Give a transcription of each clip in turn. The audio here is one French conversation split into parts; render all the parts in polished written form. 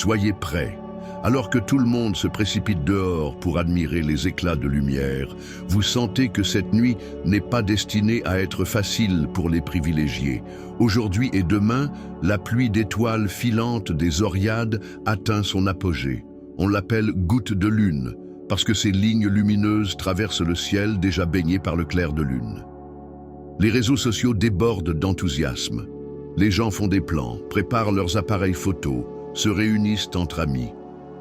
Soyez prêts. Alors que tout le monde se précipite dehors pour admirer les éclats de lumière, vous sentez que cette nuit n'est pas destinée à être facile pour les privilégiés. Aujourd'hui et demain, la pluie d'étoiles filantes des Oriades atteint son apogée. On l'appelle goutte de lune, parce que ces lignes lumineuses traversent le ciel déjà baigné par le clair de lune. Les réseaux sociaux débordent d'enthousiasme. Les gens font des plans, préparent leurs appareils photos, se réunissent entre amis.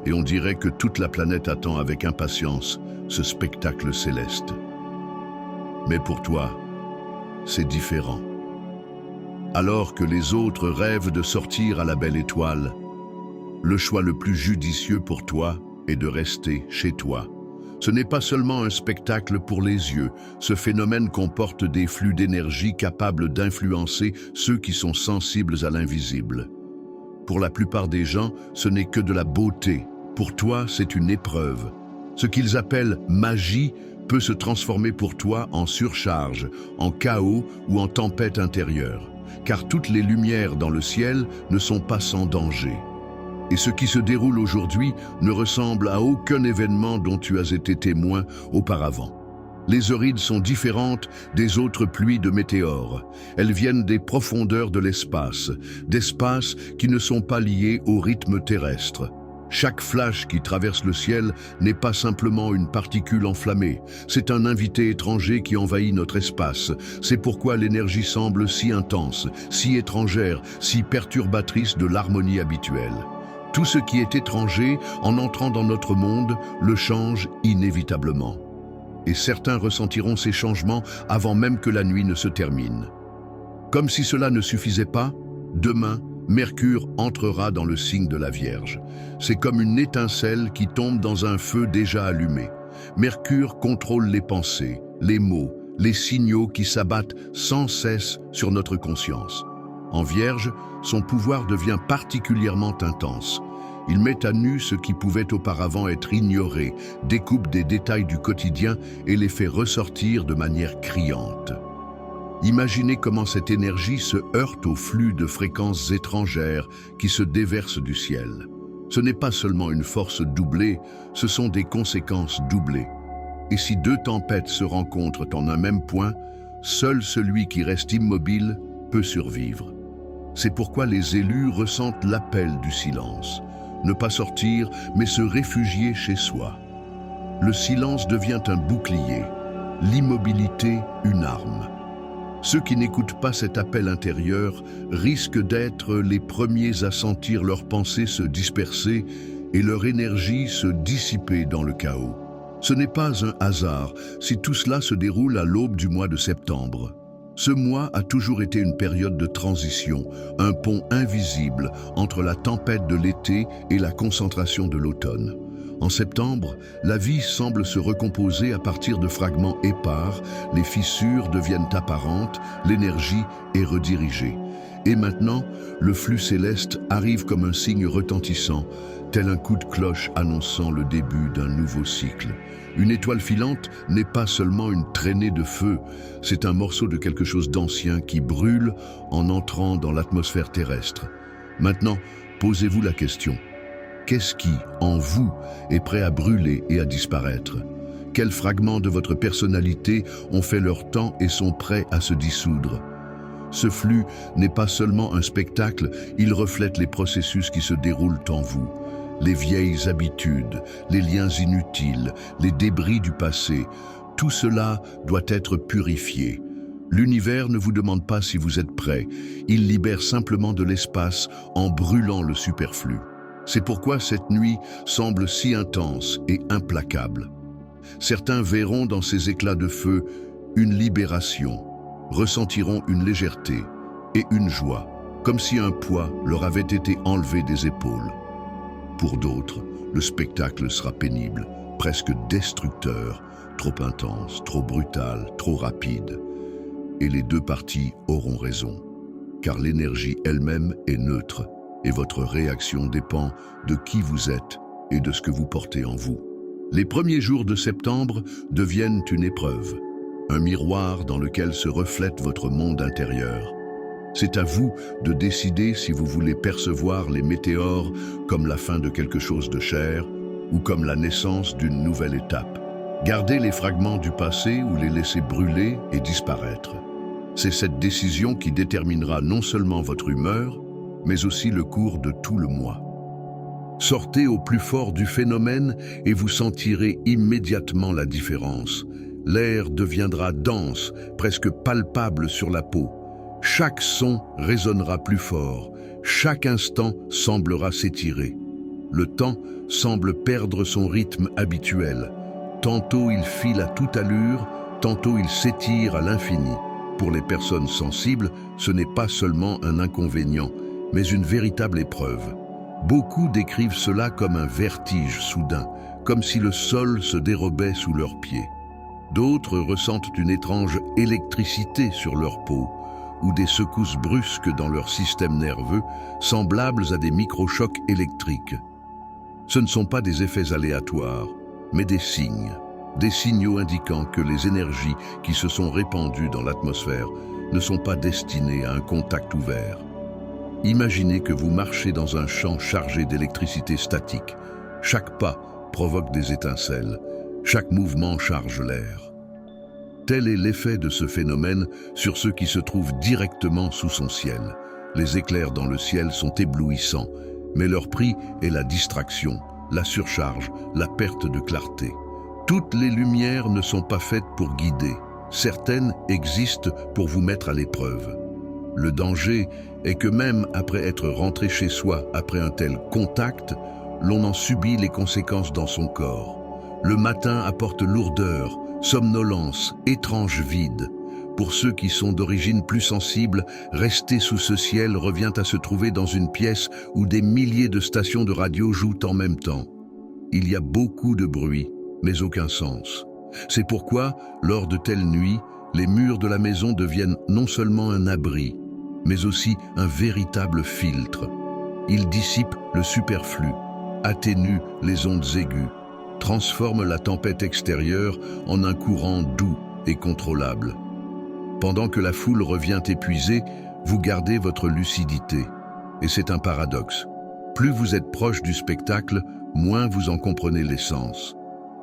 Et on dirait que toute la planète attend avec impatience ce spectacle céleste. Mais pour toi, c'est différent. Alors que les autres rêvent de sortir à la belle étoile, le choix le plus judicieux pour toi est de rester chez toi. Ce n'est pas seulement un spectacle pour les yeux, ce phénomène comporte des flux d'énergie capables d'influencer ceux qui sont sensibles à l'invisible. Pour la plupart des gens, ce n'est que de la beauté. Pour toi, c'est une épreuve. Ce qu'ils appellent magie peut se transformer pour toi en surcharge, en chaos ou en tempête intérieure. Car toutes les lumières dans le ciel ne sont pas sans danger. Et ce qui se déroule aujourd'hui ne ressemble à aucun événement dont tu as été témoin auparavant. Les Orides sont différentes des autres pluies de météores. Elles viennent des profondeurs de l'espace, d'espaces qui ne sont pas liés au rythme terrestre. Chaque flash qui traverse le ciel n'est pas simplement une particule enflammée, c'est un invité étranger qui envahit notre espace. C'est pourquoi l'énergie semble si intense, si étrangère, si perturbatrice de l'harmonie habituelle. Tout ce qui est étranger, en entrant dans notre monde, le change inévitablement. Et certains ressentiront ces changements avant même que la nuit ne se termine. Comme si cela ne suffisait pas, demain, Mercure entrera dans le signe de la Vierge. C'est comme une étincelle qui tombe dans un feu déjà allumé. Mercure contrôle les pensées, les mots, les signaux qui s'abattent sans cesse sur notre conscience. En Vierge, son pouvoir devient particulièrement intense. Il met à nu ce qui pouvait auparavant être ignoré, découpe des détails du quotidien et les fait ressortir de manière criante. Imaginez comment cette énergie se heurte au flux de fréquences étrangères qui se déversent du ciel. Ce n'est pas seulement une force doublée, ce sont des conséquences doublées. Et si deux tempêtes se rencontrent en un même point, seul celui qui reste immobile peut survivre. C'est pourquoi les élus ressentent l'appel du silence. Ne pas sortir, mais se réfugier chez soi. Le silence devient un bouclier, l'immobilité une arme. Ceux qui n'écoutent pas cet appel intérieur risquent d'être les premiers à sentir leurs pensées se disperser et leur énergie se dissiper dans le chaos. Ce n'est pas un hasard si tout cela se déroule à l'aube du mois de septembre. Ce mois a toujours été une période de transition, un pont invisible entre la tempête de l'été et la concentration de l'automne. En septembre, la vie semble se recomposer à partir de fragments épars, les fissures deviennent apparentes, l'énergie est redirigée. Et maintenant, le flux céleste arrive comme un signe retentissant, tel un coup de cloche annonçant le début d'un nouveau cycle. Une étoile filante n'est pas seulement une traînée de feu, c'est un morceau de quelque chose d'ancien qui brûle en entrant dans l'atmosphère terrestre. Maintenant, posez-vous la question. Qu'est-ce qui, en vous, est prêt à brûler et à disparaître? Quels fragments de votre personnalité ont fait leur temps et sont prêts à se dissoudre? Ce flux n'est pas seulement un spectacle, il reflète les processus qui se déroulent en vous. Les vieilles habitudes, les liens inutiles, les débris du passé, tout cela doit être purifié. L'univers ne vous demande pas si vous êtes prêt, il libère simplement de l'espace en brûlant le superflu. C'est pourquoi cette nuit semble si intense et implacable. Certains verront dans ces éclats de feu une libération, ressentiront une légèreté et une joie, comme si un poids leur avait été enlevé des épaules. Pour d'autres, le spectacle sera pénible, presque destructeur, trop intense, trop brutal, trop rapide. Et les deux parties auront raison, car l'énergie elle-même est neutre et votre réaction dépend de qui vous êtes et de ce que vous portez en vous. Les premiers jours de septembre deviennent une épreuve, un miroir dans lequel se reflète votre monde intérieur. C'est à vous de décider si vous voulez percevoir les météores comme la fin de quelque chose de cher ou comme la naissance d'une nouvelle étape. Gardez les fragments du passé ou les laisser brûler et disparaître. C'est cette décision qui déterminera non seulement votre humeur, mais aussi le cours de tout le mois. Sortez au plus fort du phénomène et vous sentirez immédiatement la différence. L'air deviendra dense, presque palpable sur la peau. Chaque son résonnera plus fort, chaque instant semblera s'étirer. Le temps semble perdre son rythme habituel. Tantôt il file à toute allure, tantôt il s'étire à l'infini. Pour les personnes sensibles, ce n'est pas seulement un inconvénient, mais une véritable épreuve. Beaucoup décrivent cela comme un vertige soudain, comme si le sol se dérobait sous leurs pieds. D'autres ressentent une étrange électricité sur leur peau, ou des secousses brusques dans leur système nerveux, semblables à des microchocs électriques. Ce ne sont pas des effets aléatoires, mais des signaux indiquant que les énergies qui se sont répandues dans l'atmosphère ne sont pas destinées à un contact ouvert. Imaginez que vous marchez dans un champ chargé d'électricité statique. Chaque pas provoque des étincelles, chaque mouvement charge l'air. Tel est l'effet de ce phénomène sur ceux qui se trouvent directement sous son ciel. Les éclairs dans le ciel sont éblouissants, mais leur prix est la distraction, la surcharge, la perte de clarté. Toutes les lumières ne sont pas faites pour guider. Certaines existent pour vous mettre à l'épreuve. Le danger est que même après être rentré chez soi après un tel contact, l'on en subit les conséquences dans son corps. Le matin apporte lourdeur, somnolence, étrange vide. Pour ceux qui sont d'origine plus sensible, rester sous ce ciel revient à se trouver dans une pièce où des milliers de stations de radio jouent en même temps. Il y a beaucoup de bruit, mais aucun sens. C'est pourquoi, lors de telles nuits, les murs de la maison deviennent non seulement un abri, mais aussi un véritable filtre. Ils dissipent le superflu, atténuent les ondes aiguës, transforment la tempête extérieure en un courant doux et contrôlable. Pendant que la foule revient épuisée, vous gardez votre lucidité. Et c'est un paradoxe. Plus vous êtes proche du spectacle, moins vous en comprenez l'essence.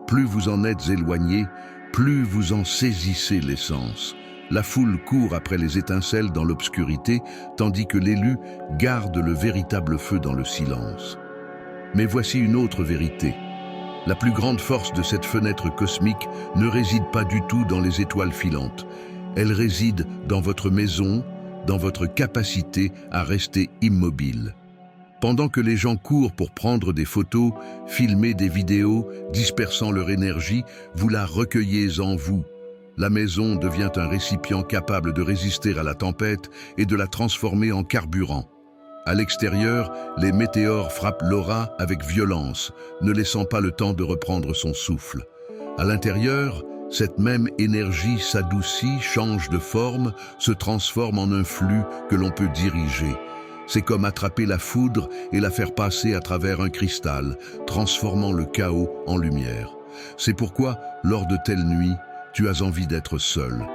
Plus vous en êtes éloigné, plus vous en saisissez l'essence. La foule court après les étincelles dans l'obscurité, tandis que l'élu garde le véritable feu dans le silence. Mais voici une autre vérité. La plus grande force de cette fenêtre cosmique ne réside pas du tout dans les étoiles filantes. Elle réside dans votre maison, dans votre capacité à rester immobile. Pendant que les gens courent pour prendre des photos, filmer des vidéos, dispersant leur énergie, vous la recueillez en vous. La maison devient un récipient capable de résister à la tempête et de la transformer en carburant. À l'extérieur, les météores frappent l'aura avec violence, ne laissant pas le temps de reprendre son souffle. À l'intérieur, cette même énergie s'adoucit, change de forme, se transforme en un flux que l'on peut diriger. C'est comme attraper la foudre et la faire passer à travers un cristal, transformant le chaos en lumière. C'est pourquoi, lors de telles nuits, tu as envie d'être seul.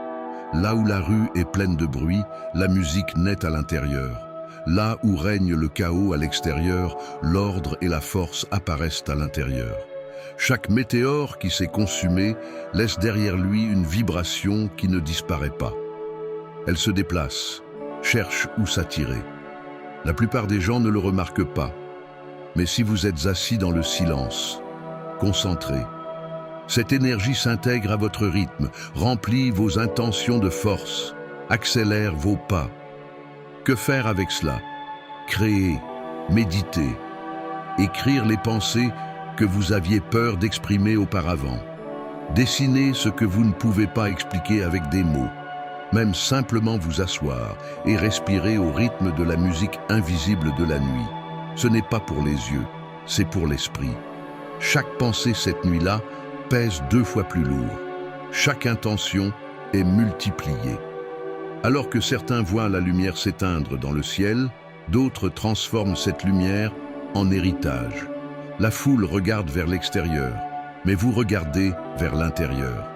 Là où la rue est pleine de bruit, la musique naît à l'intérieur. Là où règne le chaos à l'extérieur, l'ordre et la force apparaissent à l'intérieur. Chaque météore qui s'est consumé laisse derrière lui une vibration qui ne disparaît pas. Elle se déplace, cherche où s'attirer. La plupart des gens ne le remarquent pas. Mais si vous êtes assis dans le silence, concentré, cette énergie s'intègre à votre rythme, remplit vos intentions de force, accélère vos pas. Que faire avec cela? Créer, méditer, écrire les pensées que vous aviez peur d'exprimer auparavant. Dessiner ce que vous ne pouvez pas expliquer avec des mots. Même simplement vous asseoir et respirer au rythme de la musique invisible de la nuit. Ce n'est pas pour les yeux, c'est pour l'esprit. Chaque pensée cette nuit-là pèse 2 fois plus lourd. Chaque intention est multipliée. Alors que certains voient la lumière s'éteindre dans le ciel, d'autres transforment cette lumière en héritage. La foule regarde vers l'extérieur, mais vous regardez vers l'intérieur.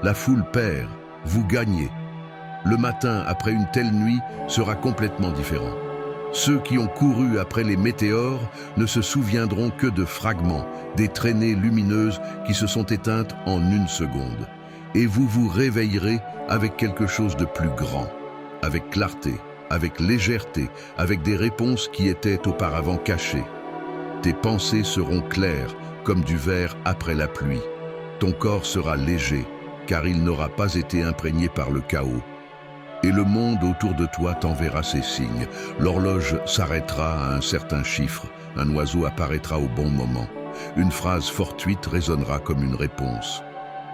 La foule perd, vous gagnez. Le matin, après une telle nuit, sera complètement différent. Ceux qui ont couru après les météores ne se souviendront que de fragments, des traînées lumineuses qui se sont éteintes en une seconde. Et vous vous réveillerez avec quelque chose de plus grand, avec clarté, avec légèreté, avec des réponses qui étaient auparavant cachées. Tes pensées seront claires comme du verre après la pluie. Ton corps sera léger, car il n'aura pas été imprégné par le chaos. Et le monde autour de toi t'enverra ses signes. L'horloge s'arrêtera à un certain chiffre, un oiseau apparaîtra au bon moment. Une phrase fortuite résonnera comme une réponse.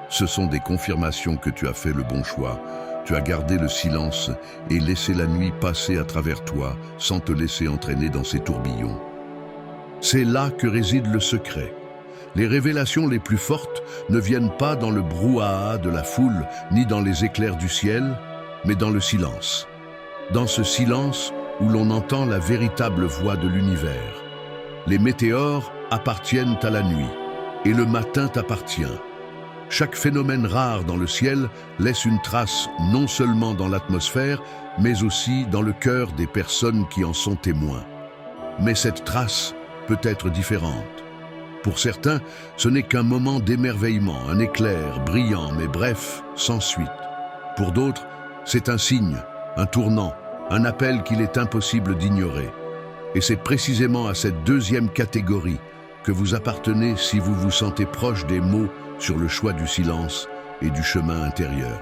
Ce sont des confirmations que tu as fait le bon choix. Tu as gardé le silence et laissé la nuit passer à travers toi sans te laisser entraîner dans ses tourbillons. C'est là que réside le secret. Les révélations les plus fortes ne viennent pas dans le brouhaha de la foule ni dans les éclairs du ciel, mais dans le silence. Dans ce silence où l'on entend la véritable voix de l'univers. Les météores appartiennent à la nuit et le matin t'appartient. Chaque phénomène rare dans le ciel laisse une trace non seulement dans l'atmosphère, mais aussi dans le cœur des personnes qui en sont témoins. Mais cette trace peut être différente. Pour certains, ce n'est qu'un moment d'émerveillement, un éclair brillant, mais bref, sans suite. Pour d'autres, c'est un signe, un tournant, un appel qu'il est impossible d'ignorer. Et c'est précisément à cette deuxième catégorie que vous appartenez si vous vous sentez proche des mots sur le choix du silence et du chemin intérieur.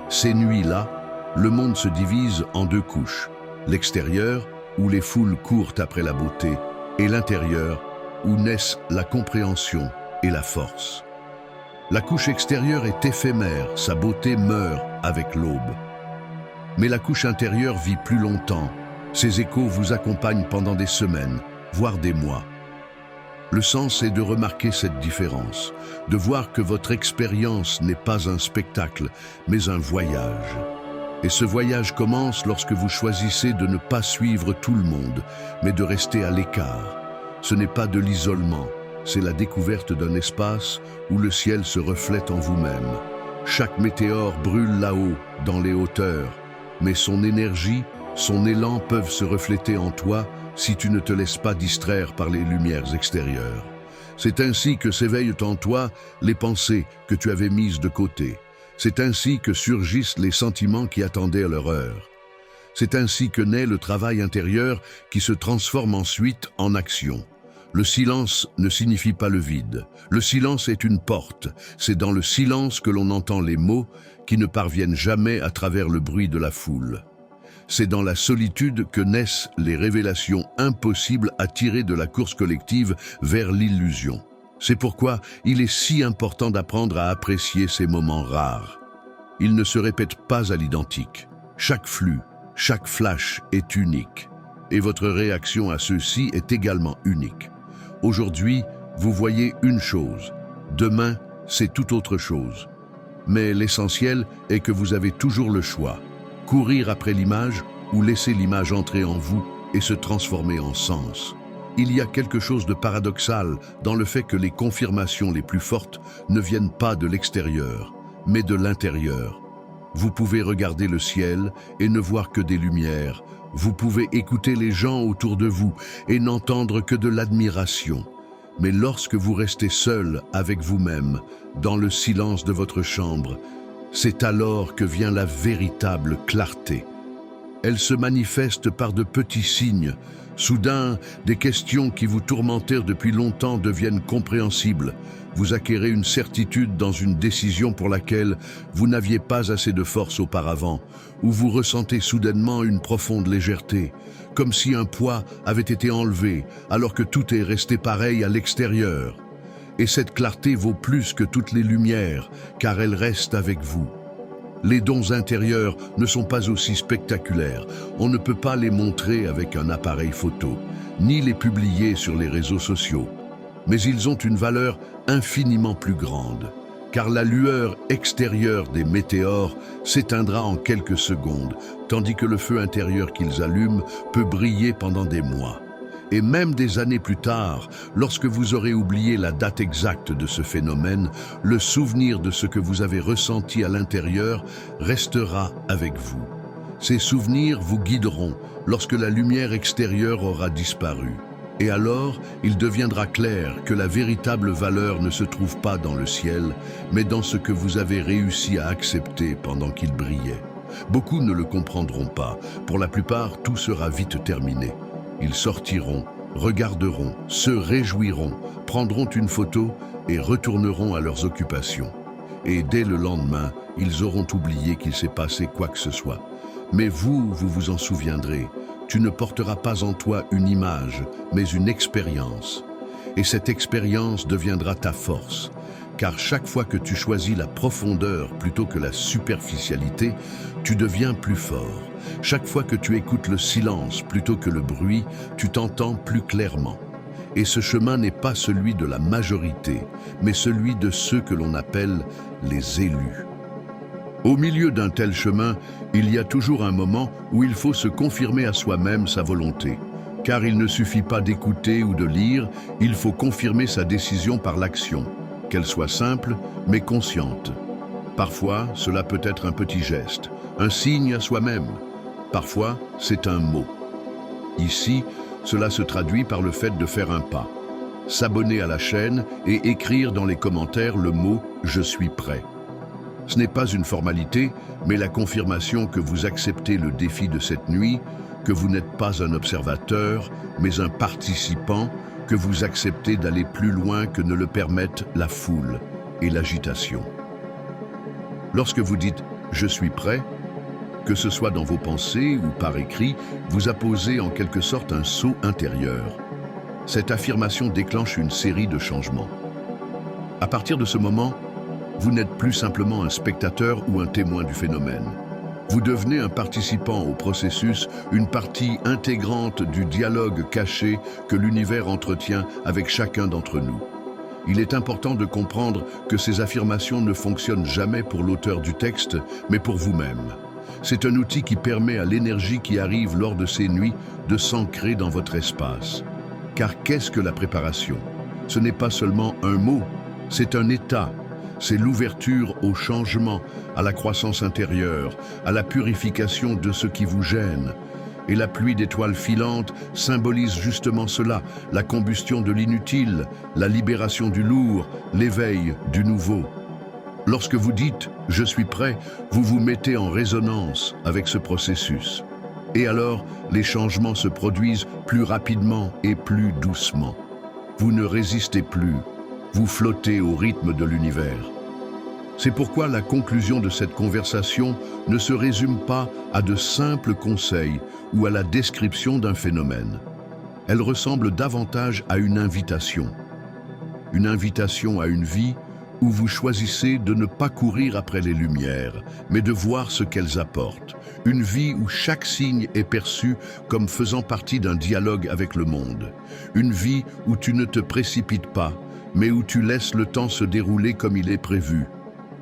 Ces nuits-là, le monde se divise en deux couches. L'extérieur, où les foules courent après la beauté, et l'intérieur, où naissent la compréhension et la force. La couche extérieure est éphémère, sa beauté meurt avec l'aube. Mais la couche intérieure vit plus longtemps. Ses échos vous accompagnent pendant des semaines, voire des mois. Le sens est de remarquer cette différence, de voir que votre expérience n'est pas un spectacle, mais un voyage. Et ce voyage commence lorsque vous choisissez de ne pas suivre tout le monde, mais de rester à l'écart. Ce n'est pas de l'isolement, c'est la découverte d'un espace où le ciel se reflète en vous-même. Chaque météore brûle là-haut, dans les hauteurs, mais son énergie, son élan peuvent se refléter en toi si tu ne te laisses pas distraire par les lumières extérieures. C'est ainsi que s'éveillent en toi les pensées que tu avais mises de côté. C'est ainsi que surgissent les sentiments qui attendaient leur heure. C'est ainsi que naît le travail intérieur qui se transforme ensuite en action. Le silence ne signifie pas le vide. Le silence est une porte. C'est dans le silence que l'on entend les mots qui ne parviennent jamais à travers le bruit de la foule. C'est dans la solitude que naissent les révélations impossibles à tirer de la course collective vers l'illusion. C'est pourquoi il est si important d'apprendre à apprécier ces moments rares. Ils ne se répètent pas à l'identique. Chaque flux, chaque flash est unique. Et votre réaction à ceux-ci est également unique. Aujourd'hui, vous voyez une chose. Demain, c'est tout autre chose. Mais l'essentiel est que vous avez toujours le choix. Courir après l'image ou laisser l'image entrer en vous et se transformer en sens. Il y a quelque chose de paradoxal dans le fait que les confirmations les plus fortes ne viennent pas de l'extérieur, mais de l'intérieur. Vous pouvez regarder le ciel et ne voir que des lumières. Vous pouvez écouter les gens autour de vous et n'entendre que de l'admiration. Mais lorsque vous restez seul avec vous-même, dans le silence de votre chambre, c'est alors que vient la véritable clarté. Elle se manifeste par de petits signes. Soudain, des questions qui vous tourmentèrent depuis longtemps deviennent compréhensibles. Vous acquérez une certitude dans une décision pour laquelle vous n'aviez pas assez de force auparavant, ou vous ressentez soudainement une profonde légèreté, comme si un poids avait été enlevé alors que tout est resté pareil à l'extérieur. Et cette clarté vaut plus que toutes les lumières, car elle reste avec vous. Les dons intérieurs ne sont pas aussi spectaculaires. On ne peut pas les montrer avec un appareil photo, ni les publier sur les réseaux sociaux. Mais ils ont une valeur infiniment plus grande, car la lueur extérieure des météores s'éteindra en quelques secondes, tandis que le feu intérieur qu'ils allument peut briller pendant des mois. Et même des années plus tard, lorsque vous aurez oublié la date exacte de ce phénomène, le souvenir de ce que vous avez ressenti à l'intérieur restera avec vous. Ces souvenirs vous guideront lorsque la lumière extérieure aura disparu. Et alors, il deviendra clair que la véritable valeur ne se trouve pas dans le ciel, mais dans ce que vous avez réussi à accepter pendant qu'il brillait. Beaucoup ne le comprendront pas. Pour la plupart, tout sera vite terminé. Ils sortiront, regarderont, se réjouiront, prendront une photo et retourneront à leurs occupations. Et dès le lendemain, ils auront oublié qu'il s'est passé quoi que ce soit. Mais vous vous en souviendrez. Tu ne porteras pas en toi une image, mais une expérience. Et cette expérience deviendra ta force. Car chaque fois que tu choisis la profondeur plutôt que la superficialité, tu deviens plus fort. Chaque fois que tu écoutes le silence plutôt que le bruit, tu t'entends plus clairement. Et ce chemin n'est pas celui de la majorité, mais celui de ceux que l'on appelle les élus. Au milieu d'un tel chemin, il y a toujours un moment où il faut se confirmer à soi-même sa volonté. Car il ne suffit pas d'écouter ou de lire, il faut confirmer sa décision par l'action, qu'elle soit simple mais consciente. Parfois, cela peut être un petit geste, un signe à soi-même. Parfois, c'est un mot. Ici, cela se traduit par le fait de faire un pas, s'abonner à la chaîne et écrire dans les commentaires le mot « Je suis prêt ». Ce n'est pas une formalité, mais la confirmation que vous acceptez le défi de cette nuit, que vous n'êtes pas un observateur, mais un participant, que vous acceptez d'aller plus loin que ne le permettent la foule et l'agitation. Lorsque vous dites « Je suis prêt », que ce soit dans vos pensées ou par écrit, vous apposez en quelque sorte un saut intérieur. Cette affirmation déclenche une série de changements. À partir de ce moment, vous n'êtes plus simplement un spectateur ou un témoin du phénomène. Vous devenez un participant au processus, une partie intégrante du dialogue caché que l'univers entretient avec chacun d'entre nous. Il est important de comprendre que ces affirmations ne fonctionnent jamais pour l'auteur du texte, mais pour vous-même. C'est un outil qui permet à l'énergie qui arrive lors de ces nuits de s'ancrer dans votre espace. Car qu'est-ce que la préparation? Ce n'est pas seulement un mot, c'est un état. C'est l'ouverture au changement, à la croissance intérieure, à la purification de ce qui vous gêne. Et la pluie d'étoiles filantes symbolise justement cela, la combustion de l'inutile, la libération du lourd, l'éveil du nouveau. Lorsque vous dites « je suis prêt », vous vous mettez en résonance avec ce processus. Et alors, les changements se produisent plus rapidement et plus doucement. Vous ne résistez plus. Vous flottez au rythme de l'univers. C'est pourquoi la conclusion de cette conversation ne se résume pas à de simples conseils ou à la description d'un phénomène. Elle ressemble davantage à une invitation. Une invitation à une vie où vous choisissez de ne pas courir après les lumières, mais de voir ce qu'elles apportent. Une vie où chaque signe est perçu comme faisant partie d'un dialogue avec le monde. Une vie où tu ne te précipites pas, mais où tu laisses le temps se dérouler comme il est prévu.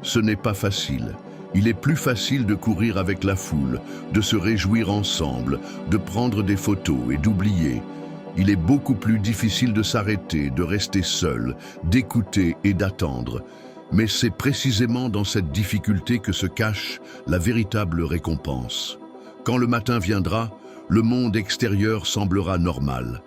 Ce n'est pas facile. Il est plus facile de courir avec la foule, de se réjouir ensemble, de prendre des photos et d'oublier. Il est beaucoup plus difficile de s'arrêter, de rester seul, d'écouter et d'attendre. Mais c'est précisément dans cette difficulté que se cache la véritable récompense. Quand le matin viendra, le monde extérieur semblera normal.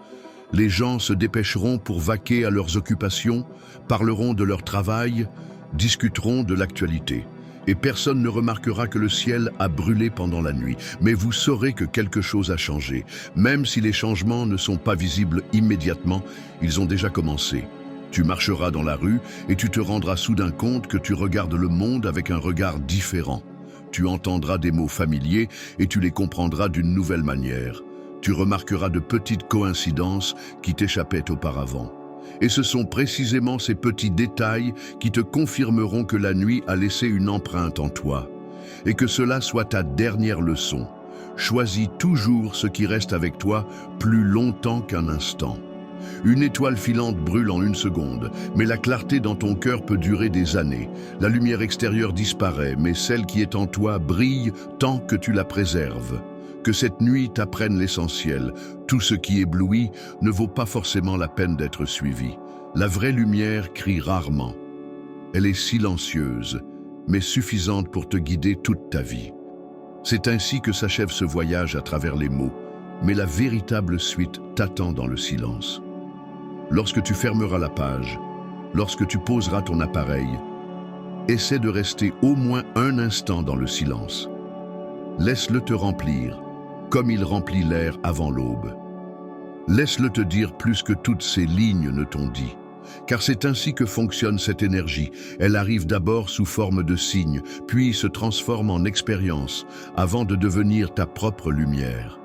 Les gens se dépêcheront pour vaquer à leurs occupations, parleront de leur travail, discuteront de l'actualité. Et personne ne remarquera que le ciel a brûlé pendant la nuit. Mais vous saurez que quelque chose a changé. Même si les changements ne sont pas visibles immédiatement, ils ont déjà commencé. Tu marcheras dans la rue et tu te rendras soudain compte que tu regardes le monde avec un regard différent. Tu entendras des mots familiers et tu les comprendras d'une nouvelle manière. Tu remarqueras de petites coïncidences qui t'échappaient auparavant. Et ce sont précisément ces petits détails qui te confirmeront que la nuit a laissé une empreinte en toi. Et que cela soit ta dernière leçon. Choisis toujours ce qui reste avec toi plus longtemps qu'un instant. Une étoile filante brûle en une seconde, mais la clarté dans ton cœur peut durer des années. La lumière extérieure disparaît, mais celle qui est en toi brille tant que tu la préserves. Que cette nuit t'apprenne l'essentiel. Tout ce qui éblouit ne vaut pas forcément la peine d'être suivi. La vraie lumière crie rarement. Elle est silencieuse, mais suffisante pour te guider toute ta vie. C'est ainsi que s'achève ce voyage à travers les mots, mais la véritable suite t'attend dans le silence. Lorsque tu fermeras la page, lorsque tu poseras ton appareil, essaie de rester au moins un instant dans le silence. Laisse-le te remplir, comme il remplit l'air avant l'aube. Laisse-le te dire plus que toutes ces lignes ne t'ont dit. Car c'est ainsi que fonctionne cette énergie. Elle arrive d'abord sous forme de signes, puis se transforme en expérience, avant de devenir ta propre lumière.